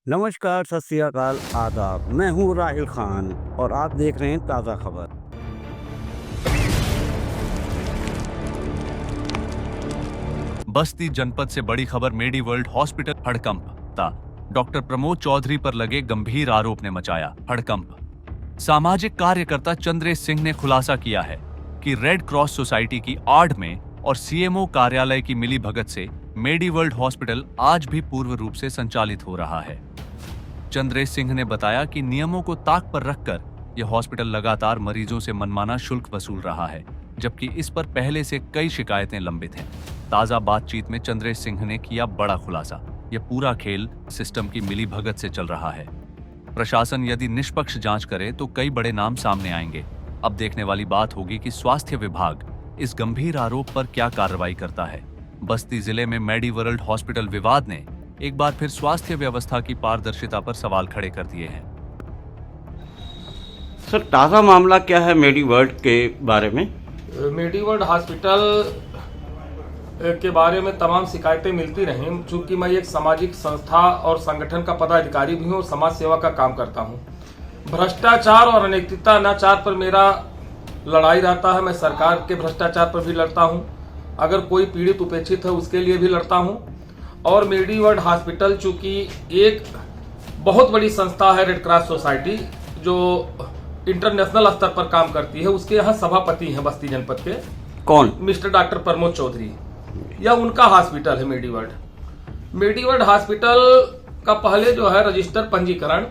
नमस्कार, सत श्री अकाल, आदाब। मैं हूँ राहिल खान और आप देख रहे हैं ताज़ा खबर। बस्ती जनपद से बड़ी खबर मेडी वर्ल्ड हॉस्पिटल हड़कंप था। डॉक्टर प्रमोद चौधरी पर लगे गंभीर आरोप ने मचाया हड़कंप। सामाजिक कार्यकर्ता चंद्रेश सिंह ने खुलासा किया है कि रेड क्रॉस सोसाइटी की आड़ में और सीएमओ कार्यालय की मिलीभगत से मेडी वर्ल्ड हॉस्पिटल आज भी पूर्व रूप से संचालित हो रहा है। चंद्रेश सिंह ने बताया कि नियमों को ताक पर रखकर यह हॉस्पिटल लगातार मरीजों से मनमाना शुल्क वसूल रहा है, जबकि इस पर पहले से कई शिकायतें लंबित हैं। ताजा बातचीत में चंद्रेश सिंह ने किया बड़ा खुलासा। यह पूरा खेल सिस्टम की मिलीभगत से चल रहा है। प्रशासन यदि निष्पक्ष जांच करे तो कई बड़े नाम सामने आएंगे। अब देखने वाली बात होगी कि स्वास्थ्य विभाग इस गंभीर आरोप पर क्या कार्रवाई करता है। बस्ती जिले में मेडी वर्ल्ड हॉस्पिटल विवाद ने एक बार फिर स्वास्थ्य व्यवस्था की पारदर्शिता पर सवाल खड़े कर दिए हैं। सर, ताज़ा मामला क्या है मेडी वर्ल्ड के बारे में? मेडी वर्ल्ड हॉस्पिटल के बारे में तमाम शिकायतें मिलती रहीं। चूंकि मैं एक सामाजिक संस्था और संगठन का पदाधिकारी भी हूं और समाज सेवा का काम करता हूं। भ्रष्टाचार और अनैतिकता अनाचार पर मेरा लड़ाई रहता है। मैं सरकार के भ्रष्टाचार पर भी लड़ता हूं, अगर कोई पीड़ित उपेक्षित है उसके लिए भी लड़ता हूं। और मेडी वर्ल्ड हॉस्पिटल चूंकि एक बहुत बड़ी संस्था है, रेड क्रॉस सोसाइटी, जो इंटरनेशनल स्तर पर काम करती है, उसके यहाँ सभापति हैं बस्ती जनपद के। कौन? Mister doctor Pramod Chaudhary. यह उनका हॉस्पिटल है medi world. Medi world hospital का पहले जो है रजिस्टर पंजीकरण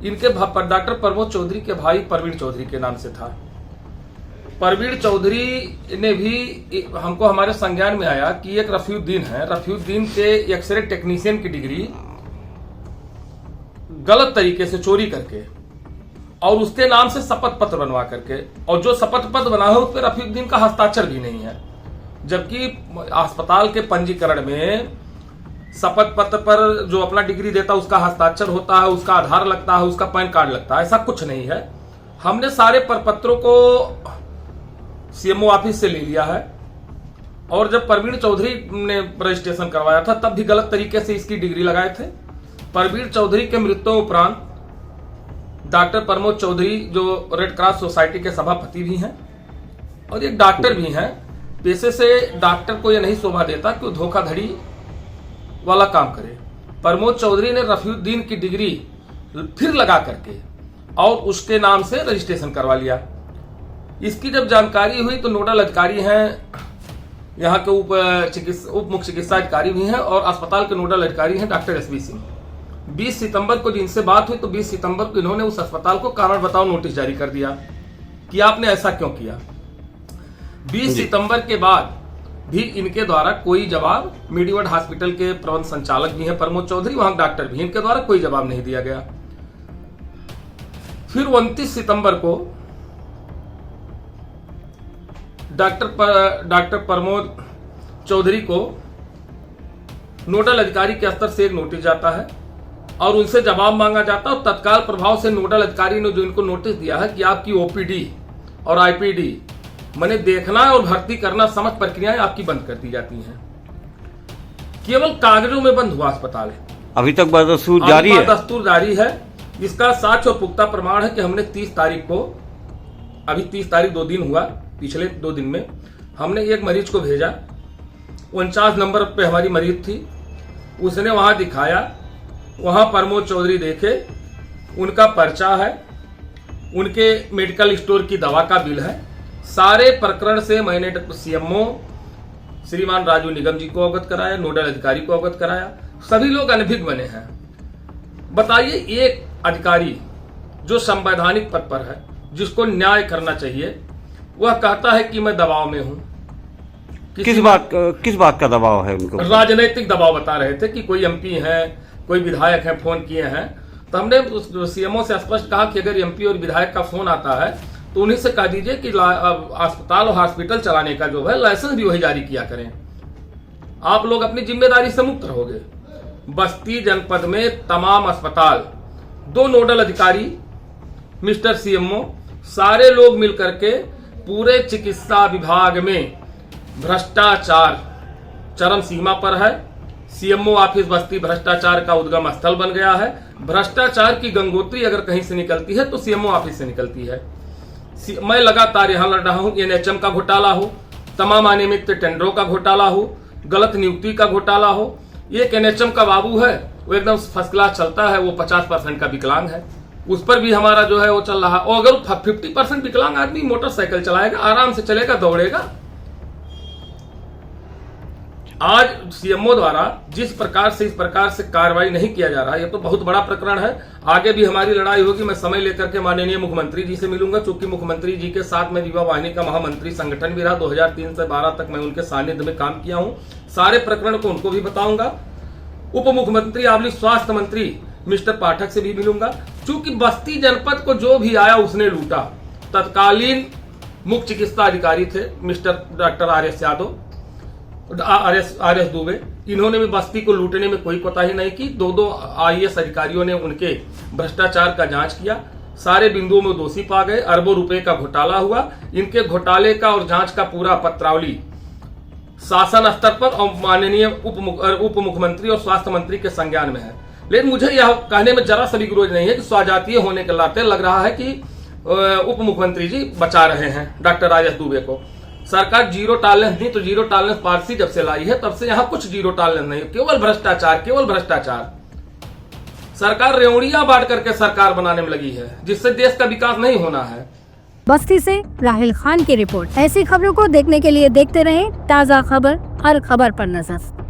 इनके डॉक्टर प्रमोद चौधरी के भाई प्रवीण चौधरी के नाम से था। प्रवीण चौधरी ने भी हमको हमारे संज्ञान में आया कि एक रफीउद्दीन है, रफीउद्दीन के एक्सरे टेक्नीशियन की डिग्री गलत तरीके से चोरी करके और उसके नाम से शपथ पत्र बनवा करके, और जो शपथ पत्र बना है उस पर रफीउद्दीन का हस्ताक्षर भी नहीं है, जबकि अस्पताल के पंजीकरण में शपथ पत्र पर जो अपना डिग्री देता है उसका हस्ताक्षर होता है, उसका आधार लगता है, उसका पैन कार्ड लगता है। ऐसा कुछ नहीं है। हमने सारे प्रपत्रों को सीएमओ ऑफिस से ले लिया है और जब प्रवीण चौधरी ने रजिस्ट्रेशन करवाया था तब भी गलत तरीके से इसकी डिग्री लगाए थे। प्रवीण चौधरी के मृत्यु उपरांत डॉक्टर प्रमोद चौधरी जो रेड क्रॉस सोसाइटी के सभापति भी हैं और एक डॉक्टर भी हैं, पेशे से डॉक्टर को यह नहीं शोभा देता कि वो धोखाधड़ी वाला काम करे। प्रमोद चौधरी ने रफीउद्दीन की डिग्री फिर लगा करके और उसके नाम से रजिस्ट्रेशन करवा लिया। इसकी जब जानकारी हुई तो नोडल अधिकारी हैं, यहाँ के उप मुख्य चिकित्सा अधिकारी भी हैं और अस्पताल के नोडल अधिकारी हैं डॉक्टर एसबी सिंह। 20 सितंबर को जिनसे बात हुई तो 20 सितंबर को इन्होंने उस अस्पताल को कारण बताओ नोटिस जारी कर दिया कि आपने ऐसा क्यों किया। 20 सितंबर के बाद भी इनके द्वारा कोई जवाब, मेडी वर्ल्ड हॉस्पिटल के प्रबंध संचालक भी हैं प्रमोद चौधरी, वहां डॉक्टर भी, इनके द्वारा कोई जवाब नहीं दिया गया। फिर 29 सितंबर को डॉक्टर प्रमोद चौधरी को नोडल अधिकारी के स्तर से एक नोटिस जाता है और उनसे जवाब मांगा जाता है और तत्काल प्रभाव से नोडल अधिकारी ने जो इनको नोटिस दिया है कि आपकी ओपीडी और आईपीडी माने देखना और भर्ती करना समझ प्रक्रियाएं आपकी बंद कर दी जाती हैं। केवल कागजों में बंद हुआ अस्पताल है, अभी तक बदस्तूर जारी है। दस्तूर जारी है। इसका साक्ष्य और पुख्ता प्रमाण है कि हमने 30 तारीख को, अभी 30 तारीख 2 दिन हुआ, पिछले 2 दिन में हमने एक मरीज को भेजा, 49 नंबर पे हमारी मरीज थी, उसने वहां दिखाया, वहां प्रमोद चौधरी देखे, उनका पर्चा है, उनके मेडिकल स्टोर की दवा का बिल है। सारे प्रकरण से मैंने सीएमओ श्रीमान राजू निगम जी को अवगत कराया, नोडल अधिकारी को अवगत कराया, सभी लोग अनभिज्ञ बने हैं। बताइए, एक अधिकारी जो संवैधानिक पद पर है, जिसको न्याय करना चाहिए, वह कहता है कि मैं दबाव में हूं। किस बात का दबाव है उनको? राजनीतिक दबाव बता रहे थे कि कोई एमपी है, कोई विधायक है, फोन किए हैं। तो हमने उस सीएमओ से स्पष्ट कहा कि अगर एमपी और विधायक का फोन आता है तो उन्हीं से कह दीजिए कि अस्पताल और हॉस्पिटल चलाने का जो है लाइसेंस भी वही जारी किया करें, आप लोग अपनी जिम्मेदारी से मुक्त रहोगे। बस्ती जनपद में तमाम अस्पताल, 2 नोडल अधिकारी, मिस्टर सीएमओ, सारे लोग मिलकर के पूरे चिकित्सा विभाग में भ्रष्टाचार चरम सीमा पर है। सीएमओ ऑफिस बस्ती भ्रष्टाचार का उद्गम स्थल बन गया है। भ्रष्टाचार की गंगोत्री अगर कहीं से निकलती है तो सीएमओ ऑफिस से निकलती है। मैं लगातार यहां लड़ रहा हूं, एनएचएम का घोटाला हो, तमाम अनियमित टेंडरों का घोटाला हो, गलत नियुक्ति का घोटाला हो। एक एनएचएम का बाबू है, वो एकदम फर्स्ट क्लास चलता है, वो 50% का विकलांग है, उस पर भी हमारा जो है वो चल रहा है। और अगर 50% विकलांग आदमी मोटरसाइकिल चलाएगा, आराम से चलेगा, दौड़ेगा। आज सीएमओ द्वारा जिस प्रकार से इस प्रकार से कार्रवाई नहीं किया जा रहा है, ये तो बहुत बड़ा प्रकरण है। आगे भी हमारी लड़ाई होगी। मैं समय लेकर के माननीय मुख्यमंत्री जी से मिलूंगा, क्योंकि मुख्यमंत्री जी के साथ में युवा वाहिनी का महामंत्री संगठन भी रहा। 2003 से 12 तक मैं उनके सानिध्य में काम किया हूं। सारे प्रकरण को उनको भी बताऊंगा। उप मुख्यमंत्री आवली स्वास्थ्य मंत्री मिस्टर पाठक से भी मिलूंगा, क्योंकि बस्ती जनपद को जो भी आया उसने लूटा। तत्कालीन मुख्य चिकित्सा अधिकारी थे mister doctor R S. Yadav, RS. Dubey, इन्होंने भी बस्ती को लूटने में कोई कोताही नहीं की। दो आईएएस अधिकारियों ने उनके भ्रष्टाचार का जांच किया, सारे बिंदुओं में दोषी पा गए। अरबों रुपए का घोटाला हुआ। इनके घोटाले का और जांच का पूरा पत्रावली शासन स्तर पर और माननीय उप मुख्यमंत्री और स्वास्थ्य मंत्री के संज्ञान में है। लेकिन मुझे यह कहने में जरा सा भी विरोध नहीं है कि स्वजातीय होने के नाते लग रहा है कि उप मुख्यमंत्री जी बचा रहे हैं डॉक्टर आर.एस. दुबे को। सरकार जीरो टॉलरेंस नहीं तो जीरो टॉलरेंस पॉलिसी जब से लाई है तब से यहां कुछ जीरो टॉलरेंस नहीं, केवल भ्रष्टाचार, केवल भ्रष्टाचार। सरकार रेवड़ियां बांट करके सरकार बनाने में लगी है, जिससे देश का विकास नहीं होना है। बस्ती से राहिल खान की रिपोर्ट। ऐसी खबरों को देखने के लिए देखते रहें ताज़ा खबर, हर खबर पर नजर।